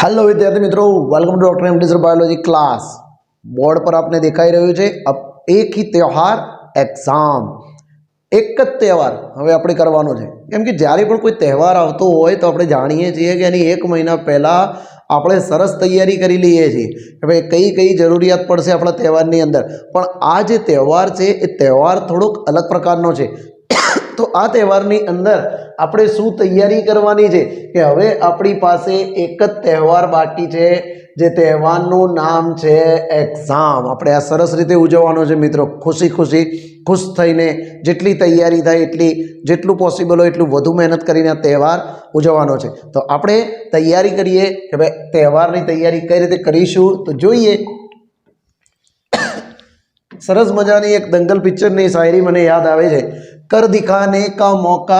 Hello विद्यार्थी मित्रों, welcome to doctor MD sir biology class. Board पर आपने दिखाई રહ્યું છે अब एक ही त्यौहार एग्जाम એક જ તહેવાર હવે આપણે કરવાનો છે। કેમ કે જ્યારે પણ કોઈ તહેવાર આવતો હોય તો આપણે જાણીએ છીએ કે એની એક મહિના પહેલાં આપણે સરસ તૈયારી કરી લઈએ છીએ કે ભાઈ કઈ કઈ જરૂરિયાત પડશે આપણા તહેવારની અંદર। પણ આ જે તહેવાર છે એ તહેવાર થોડોક અલગ પ્રકારનો છે। તો આ તહેવારની અંદર આપણે શું તૈયારી કરવાની છે કે હવે આપણી પાસે એક જ તહેવાર બાકી છે, જે તહેવારનું નામ છે એક્ઝામ। આપણે આ સરસ રીતે ઉજવવાનો છે મિત્રો, ખુશી ખુશી खुश થઈને જેટલી તૈયારી થાય એટલી, જેટલું પોસિબલ હોય એટલું વધુ મહેનત કરીને આ તહેવાર ઉજવવાનો છે। તો આપણે તૈયારી કરીએ કે ભાઈ તહેવારની તૈયારી કઈ રીતે કરીશું તો જોઈએ। સરસ મજાની એક દંગલ પિક્ચરની શાયરી મને યાદ આવે છે, कर दिखाने का मौका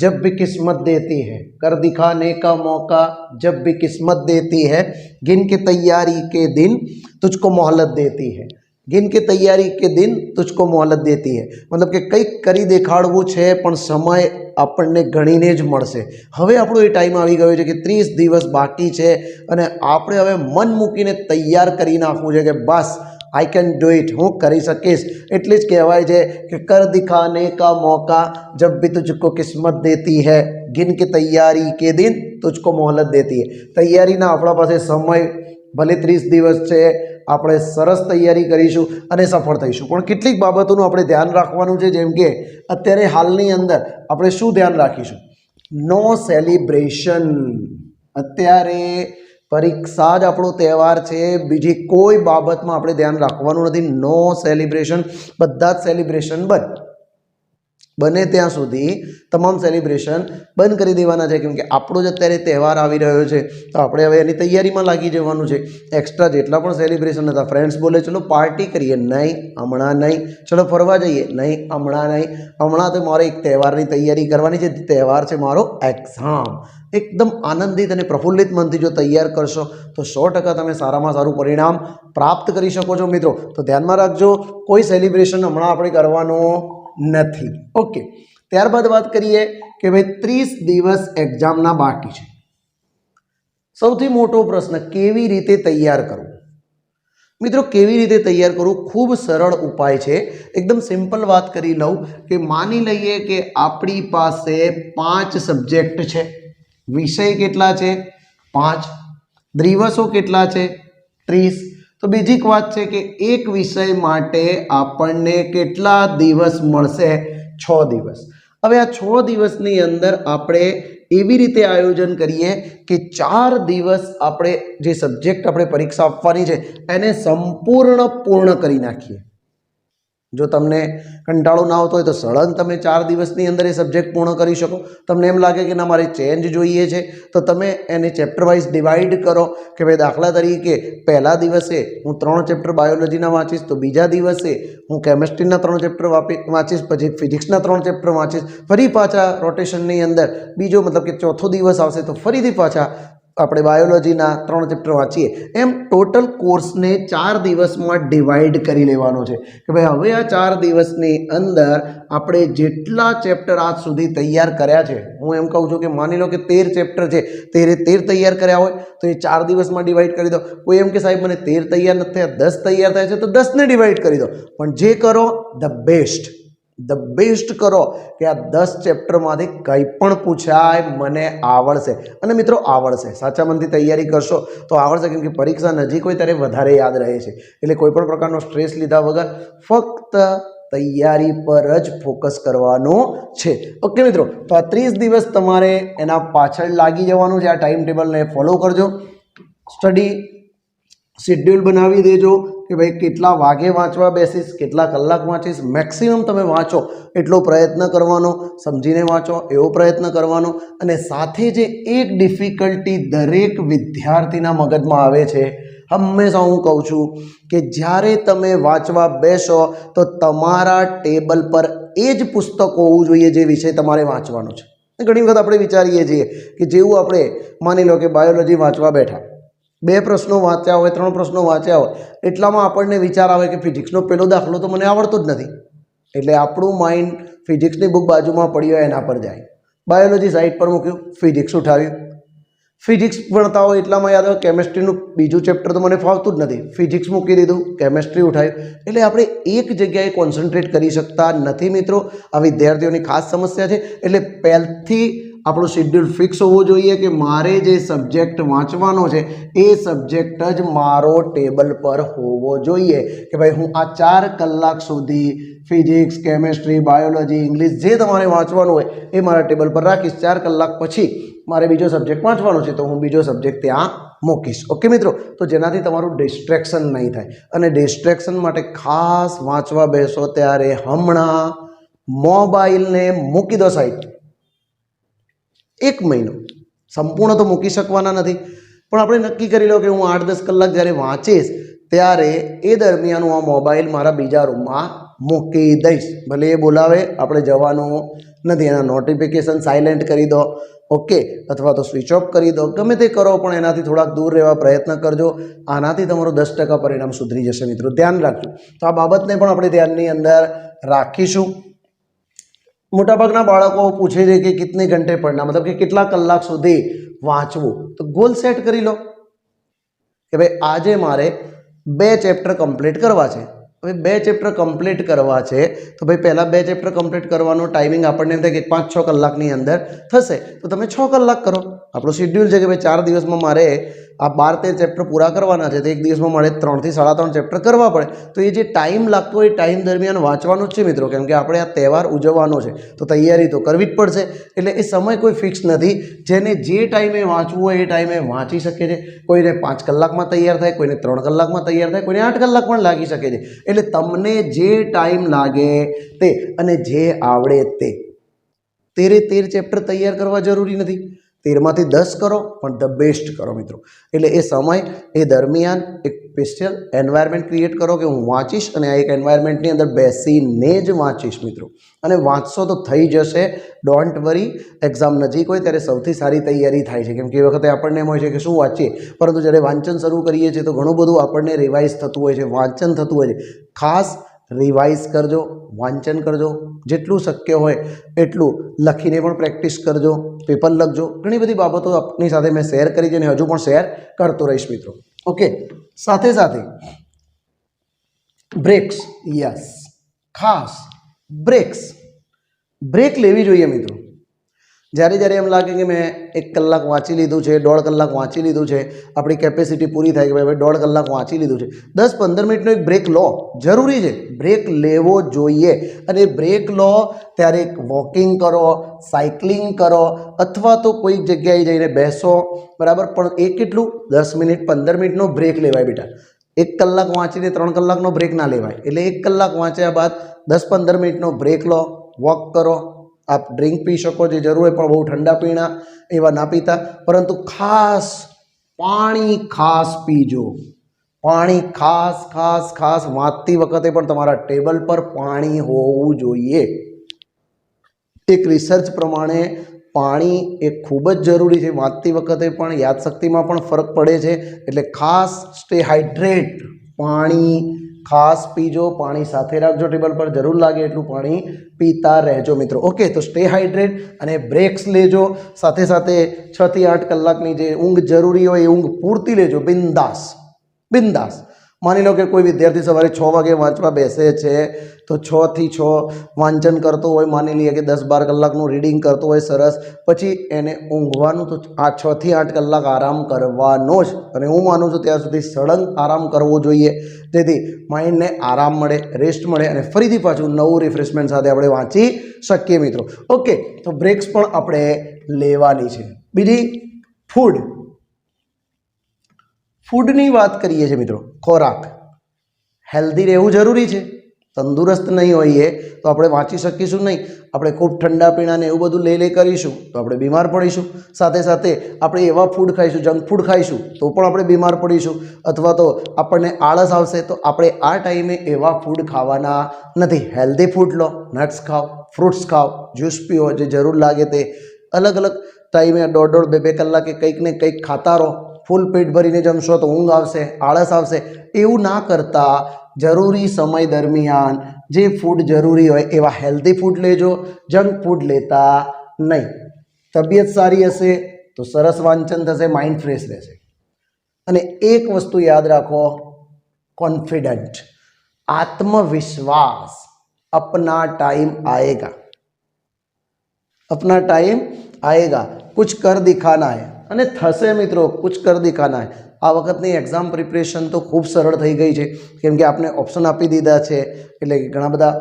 जब भी किस्मत देती है, कर दिखाने का मौका जब भी किस्मत देती है, गिन के तैयारी के दिन तुझको मोहलत देती है, गिन के तैयारी के दिन तुझको मोहलत देती है। मतलब कि કંઈક કરી દેખાડવું છે પણ સમય આપણને ગણીને જ મળશે। હવે આપણો એ ટાઈમ આવી ગયો છે કે 30 દિવસ બાકી છે અને આપણે હવે મન મૂકીને તૈયાર કરી નાખવું છે કે બસ आई कैन डू इट, हूँ करी सकीश। एटले ज कहेवाय छे कि कर दिखाने का मौका जब भी तुझको किस्मत देती है, गिन के तैयारी के दिन तुझको मोहलत देती है। तैयारीना आपणा पासे समय भले 30 दिवस छे, આપણે સરસ તૈયારી કરીશું અને સફળ થઈશું। પણ કેટલીક બાબતોનું આપણે ધ્યાન રાખવાનું છે, જેમ કે અત્યારે હાલની અંદર આપણે શું ધ્યાન રાખીશું? નો સેલિબ્રેશન। અત્યારે परीक्षा ज आपणो तहेवार है, बीजी कोई बाबत में आपणे ध्यान राखवानुं नथी। नो सेलिब्रेशन, बधा ज सेलिब्रेशन बंद, बने त्यां सुधी तमाम सेलिब्रेशन बंद करी देवाना छे। केम के आपणो ज अत्यारे तहेवार आवी रह्यो छे तो आपणे हवे एनी तैयारीमां लागी जवानुं छे। एक्स्ट्रा जेटला पण सेलिब्रेशन हता, फ्रेंड्स बोले चलो पार्टी करीए, नहीं हमणां नहीं, चलो फरवा जईए, नहीं हमणां नहीं, हमणां तो मारे एक तहेवारनी तैयारी करवानी छे, तहेवार छे मारो एक्जाम। एकदम आनंदित और प्रफुल्लित मन थी जो तैयार करशो तो 100% तमे सारामां सारूं परिणाम प्राप्त करी शको छो मित्रों। तो ध्यान में राखजो, कोई सेलिब्रेशन हमणां आपणे करवानो नथी। ओके, त्यारबाद बात करिए कि भाई 30 दिवस एक्जामना बाकी छे। सौथी मोटो प्रश्न, केवी रीते तैयार करवुं? मित्रों केवी रीते तैयार करूँ? खूब सरल उपाय है, एकदम सिंपल बात करी लऊं कि मानी लईए कि आपणी पासे 5 सब्जेक्ट है, विषय केटला छे 5, दिवसों केटला छे 30। तो बीजी बात है कि एक विषय माटे आपने केटला दिवस मळशे? 6 दिवस। हवे आ 6 दिवसनी अंदर आपणे एवी रीते आयोजन करिए कि 4 दिवस आपणे जे सब्जेक्ट आपणे परीक्षा आपवानी छे एने संपूर्ण पूर्ण करी नाखीए। जो तमने कंटाळो ना आवतो होय तो सळंग तमे 4 दिवसनी अंदर ए सब्जेक्ट पूर्ण करी शको। तमने एम लागे कि ना मारे चेन्ज जोईए छे तो तमे एने चेप्टर वाइज डिवाइड करो कि भाई दाखला तरीके पहला दिवसे हूँ 3 चेप्टर बायोलॉजीना वाँचीश, तो बीजा दिवसे हूँ केमिस्ट्रीना 3 चेप्टर वाँचीश, पछी फिजिक्सना 3 चेप्टर वाँचीश, फरी पाछा रोटेशननी अंदर बीजो मतलब कि चौथो दिवस आवशे तो फरीथी पाछा આપણે બાયોલોજીના 3 ચેપ્ટર વાંચીએ। એમ ટોટલ કોર્સને 4 દિવસમાં ડિવાઈડ કરી લેવાનો છે કે ભાઈ હવે આ 4 દિવસની અંદર આપણે જેટલા ચેપ્ટર આજ સુધી તૈયાર કર્યા છે, હું એમ કહું છું કે માની લો કે 13 ચેપ્ટર છે, 13 તૈયાર કર્યા હોય તો એ 4 દિવસમાં ડિવાઈડ કરી દો। કોઈ એમ કે સાહેબ મને 13 તૈયાર નથી થયા, 10 તૈયાર થાય છે તો 10ને ડિવાઈડ કરી દો। પણ જે કરો द बेस्ट करो कि आ 10 चेप्टर मांथी कंईपण पूछाय मने आवड़शे। अने मित्रों आवड़शे, साचा मनथी तैयारी करशो तो आवड़शे, केम के परीक्षा नजीक होय त्यारे वधारे याद रहे छे। एटले कोईपण प्रकारनो स्ट्रेस लीधा वगर फक्त तैयारी पर ज फोकस करवानो छे। ओके मित्रों, तो आ 30 दिवस तमारे एना पाछळ लागी जवानुं छे। आ टाइम टेबल ने फॉलो करजो, स्टडी शेड्यूल बनावी देजो कि भाई केटला वागे वाँचवा बेसीश, केटला कलाक वाँचीश, मैक्सिमम तमे वाँचो एटलो प्रयत्न करवानो, समझीने वाँचो एवो प्रयत्न करवानो। अने साथे जे एक डिफिकल्टी दरेक विद्यार्थीना मगजमां आवे छे, हमेशा हूँ कहूँ छूँ कि ज्यारे तमे वाँचवा बेसो तो तमारा टेबल पर ए ज पुस्तक होवुं जोईए जे विषय तमारे वाँचवानो छे। घणी वखत आपणे विचारीए छीए कि जेवुं आपणे मानी लो कि बायोलॉजी वाँचवा बैठा, 2 प्रश्नों वाँच्या होय, 3 प्रश्नों वाँच्या होय, एटलामां आपणने विचार आवे कि फिजिक्सनो पहेलो दाखलो तो मने आवडतो ज नथी, एटले आपणुं माइंड फिजिक्सनी बुक बाजुमां पड़ी होय एना पर जाय, बायोलॉजी साइड पर मूक्युं, फिजिक्स उठाव्युं, ફિઝિક્સ ભણતા હોય એટલામાં યાદ આવે, કેમેસ્ટ્રીનું બીજું ચેપ્ટર તો મને ફાવતું જ નથી, ફિઝિક્સ મૂકી દીધું, કેમેસ્ટ્રી ઉઠાવ્યું, એટલે આપણે એક જગ્યાએ કોન્સન્ટ્રેટ કરી શકતા નથી મિત્રો. આ વિદ્યાર્થીઓની ખાસ સમસ્યા છે. એટલે પહેલથી આપણું શેડ્યુલ ફિક્સ હોવું જોઈએ કે મારે જે સબ્જેક્ટ વાંચવાનો છે એ સબ્જેક્ટ જ મારો ટેબલ પર હોવો જોઈએ, કે ભાઈ હું આ 4 કલાક સુધી ફિઝિક્સ, કેમેસ્ટ્રી, બાયોલોજી, ઇંગ્લિશ જે તમારે વાંચવાનું હોય એ મારા ટેબલ પર રાખીશ. 4 કલાક પછી મારે બીજો સબ્જેક્ટ વાંચવાનો છે તો હું બીજો સબ્જેક્ટ ત્યાં મૂકીશ. ઓકે મિત્રો, તો જેનાથી તમારું ડિસ્ટ્રેક્શન નહીં થાય. અને ડિસ્ટ્રેક્શન માટે ખાસ વાંચવા બેસો ત્યારે હમણાં મોબાઈલને મૂકી દો સાઈડ. 1 મહિનો સંપૂર્ણ તો મૂકી શકવાના નથી, પણ આપણે નક્કી કરી લો કે હું 8-10 કલાક જ્યારે વાંચીશ ત્યારે એ દરમિયાન હું આ મોબાઈલ મારા બીજા રૂમમાં મૂકી દઈશ. ભલે એ બોલાવે, આપણે જવાનું નથી, એના નોટિફિકેશન સાયલેન્ટ કરી દો, ઓકે, અથવા તો સ્વિચ ઓફ કરી દો, ગમે તે કરો, પણ એનાથી થોડાક દૂર રહેવા પ્રયત્ન કરજો. આનાથી તમારું 10% પરિણામ સુધરી જશે મિત્રો, ધ્યાન રાખજો. તો આ બાબતને પણ આપણે ધ્યાનની અંદર રાખીશું. મોટાભાગના બાળકો પૂછે છે કે કિતને ઘંटे पढ़ना, मतलब કે કેટલા કલાક સુધી વાંચવું. તો ગોલ સેટ કરી લો કે ભાઈ આજે મારે 2 ચેપ્ટર કમ્પ્લીટ કરવા છે. હવે 2 ચેપ્ટર કમ્પ્લીટ કરવા છે તો ભાઈ પહેલાં 2 ચેપ્ટર કમ્પ્લીટ કરવાનો ટાઈમિંગ આપણને એમ થાય કે 5-6 કલાકની અંદર થશે, તો તમે 6 કલાક કરો. આપણું શેડ્યુલ છે કે ભાઈ 4 દિવસમાં મારે આ 12-13 ચેપ્ટર પૂરા કરવાના છે, તો એક દિવસમાં મારે 3 થી 3.5 ચેપ્ટર કરવા પડે. તો એ જે ટાઈમ લાગતો હોય એ ટાઈમ દરમિયાન વાંચવાનું જ છે મિત્રો, કેમ કે આપણે આ તહેવાર ઉજવવાનો છે તો તૈયારી તો કરવી જ પડશે. એટલે એ સમય કોઈ ફિક્સ નથી, જેને જે ટાઈમે વાંચવું હોય એ ટાઈમે વાંચી શકે છે. કોઈને 5 કલાકમાં તૈયાર થાય, કોઈને 3 કલાકમાં તૈયાર થાય, કોઈને 8 કલાક પણ લાગી શકે છે. એટલે તમને જે ટાઈમ લાગે તે અને જે આવડે તે 13 ચેપ્ટર તૈયાર કરવા જરૂરી નથી, 13માંથી 10 કરો, પણ ધ બેસ્ટ કરો મિત્રો. એટલે એ સમય, એ દરમિયાન એક સ્પેશિયલ એન્વાયરમેન્ટ ક્રિએટ કરો કે હું વાંચીશ અને આ એક એન્વાયરમેન્ટની અંદર બેસીને જ વાંચીશ મિત્રો. અને વાંચશો તો થઈ જશે, ડોન્ટ વરી. એક્ઝામ નજીક હોય ત્યારે સૌથી સારી તૈયારી થાય છે, કેમ કે એ વખતે આપણને એમ હોય છે કે શું વાંચીએ, પરંતુ જ્યારે વાંચન શરૂ કરીએ છીએ તો ઘણું બધું આપણને રિવાઇઝ થતું હોય છે, વાંચન થતું હોય છે. ખાસ રિવાઇઝ કરજો, વાંચન કરજો, જેટલું શક્ય હોય એટલું લખીને પણ પ્રેક્ટિસ કરજો, પેપર લખજો. ઘણી બધી બાબતો આપની સાથે મેં શેર કરી છે અને હજુ પણ શેર કરતો રહીશ મિત્રો. ઓકે, સાથે સાથે બ્રેક્સ, યસ, ખાસ બ્રેક લેવી જોઈએ મિત્રો. જ્યારે જ્યારે એમ લાગે કે મેં 1 કલાક વાંચી લીધું છે, 1.5 કલાક વાંચી લીધું છે, આપણી કેપેસિટી પૂરી થાય કે ભાઈ 1.5 કલાક વાંચી લીધું છે, 10-15 મિનિટનો એક બ્રેક લો, જરૂરી છે, બ્રેક લેવો જોઈએ. અને બ્રેક લો ત્યારે વોકિંગ કરો, સાયકલિંગ કરો, અથવા તો કોઈ જગ્યાએ જઈને બેસો, બરાબર. પણ એ કેટલું, 10 મિનિટ 15 મિનિટનો બ્રેક લેવાય બેટા. 1 કલાક વાંચીને 3 કલાકનો બ્રેક ના લેવાય. એટલે 1 કલાક વાંચ્યા બાદ 10-15 મિનિટનો બ્રેક લો, વોક કરો. આપ ડ્રિંક પી શકો, જે જરૂર હોય, પણ બહુ ઠંડા પીણા એવા ના પીતા. પરંતુ ખાસ પાણી ખાસ પીજો, પાણી ખાસ વાંચતી વખતે પણ તમારા ટેબલ પર પાણી હોવું જોઈએ. એક રિસર્ચ પ્રમાણે પાણી એ ખૂબ જ જરૂરી છે, વાંચતી વખતે પણ યાદશક્તિમાં પણ ફરક પડે છે. એટલે ખાસ સ્ટે હાઇડ્રેટ, પાણી ખાસ પીજો, પાણી સાથે રાખજો ટેબલ પર, જરૂર લાગે એટલું પાણી પીતા રહેજો મિત્રો. ઓકે, તો સ્ટે હાઇડ્રેટ અને બ્રેક્સ લેજો. સાથે સાથે 6 થી 8 કલાકની જે ઊંઘ જરૂરી હોય એ ઊંઘ પૂરતી લેજો, બિંદાસ. માની લો કે કોઈ વિદ્યાર્થી સવારે 6 વાગે વાંચવા બેસે છે તો 6 થી 6 વાંચન કરતો હોય, માની લઈએ કે 10-12 કલાકનું રીડિંગ કરતો હોય, સરસ. પછી એને ઊંઘવાનું, તો આ 6 થી 8 કલાક આરામ કરવાનો જ. અને હું માનું છું ત્યાં સુધી સળંગ આરામ કરવો જોઈએ, જેથી માઇન્ડને આરામ મળે, રેસ્ટ મળે અને ફરીથી પાછું નવું રિફ્રેશમેન્ટ સાથે આપણે વાંચી શકીએ મિત્રો. ઓકે, તો બ્રેક્સ પણ આપણે લેવાની છે. બીજી ફૂડની વાત કરીએ છીએ મિત્રો. ખોરાક હેલ્ધી રહેવું જરૂરી છે. તંદુરસ્ત નહીં હોઈએ તો આપણે વાંચી શકીશું નહીં. આપણે ખૂબ ઠંડા પીણાને એવું બધું લઈ કરીશું તો આપણે બીમાર પડીશું. સાથે સાથે આપણે એવા ફૂડ ખાઈશું, જંક ફૂડ ખાઈશું તો પણ આપણે બીમાર પડીશું. અથવા તો આપણને આળસ આવશે. તો આપણે આ ટાઈમે એવા ફૂડ ખાવાના નથી. હેલ્ધી ફૂડ લો, નટ્સ ખાઓ, ફ્રૂટ્સ ખાઓ, જ્યુસ પીઓ, જે જરૂર લાગે તે. અલગ અલગ ટાઈમે 1.5-2 કલાકે કંઈક ને કંઈક ખાતા રહો. ફૂલ પેટ ભરીને જમશો તો ઊંઘ આવશે, આળસ આવશે. એવું ના કરતા જરૂરી સમય દરમિયાન જે ફૂડ જરૂરી હોય એવા હેલ્ધી ફૂડ લેજો, જંક ફૂડ લેતા નહીં. તબિયત સારી હશે તો સરસ વાંચન થશે, માઇન્ડ ફ્રેશ રહેશે. અને એક વસ્તુ યાદ રાખો, कॉन्फिडेंट, आत्मविश्वास, अपना टाइम आएगा, अपना टाइम आएगा, कुछ कर दिखाना है અને થશે મિત્રો, कुछ कर दिखाना है. આ વખતની એક્ઝામ પ્રિપરેશન તો ખૂબ સરળ થઈ ગઈ છે, કેમ કે આપણે ઓપ્શન આપી દીધા છે, એટલે કે ઘણા બધા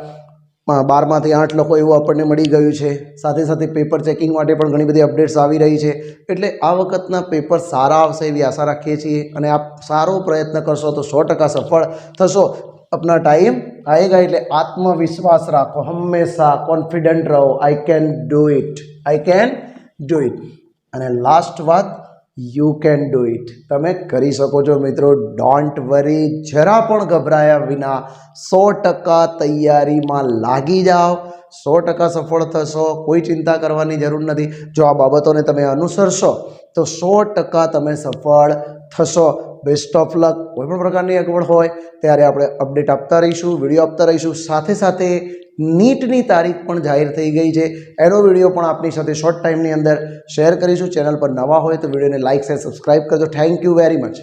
12માંથી 8 લખો એવું આપણને મળી ગયું છે. સાથે સાથે પેપર ચેકિંગ માટે પણ ઘણી બધી અપડેટ્સ આવી રહી છે, એટલે આ વખતના પેપર સારા આવશે એવી આશા રાખીએ છીએ. અને આપ સારો પ્રયત્ન કરશો તો 100% સફળ થશો. अपना टाइम आएगा એટલે આત્મવિશ્વાસ રાખો, હંમેશા કોન્ફિડન્ટ રહો. I can do it, I can do it. અને લાસ્ટ વાત, યુ કેન ડુ ઇટ, તમે કરી શકો છો મિત્રો. ડોન્ટ વરી, જરા પણ ગભરાયા વિના 100% તૈયારીમાં લાગી જાઓ. 100% સફળ થશો, કોઈ ચિંતા કરવાની જરૂર નથી. જો આ બાબતોને તમે અનુસરશો તો 100% તમે સફળ થશો. Best of luck. કોઈ પણ પ્રકારની અગવડ હોય ત્યારે આપણે અપડેટ આપતા રહીશું, વિડીયો આપતા રહીશું. સાથે સાથે નીટની તારીખ પણ જાહેર થઈ ગઈ છે, એનો વિડીયો પણ આપની સાથે શોર્ટ ટાઈમની અંદર શેર કરીશું. ચેનલ પર નવા હોય તો વિડીયોને લાઇક શેર સબસ્ક્રાઈબ કરજો. Thank you very much.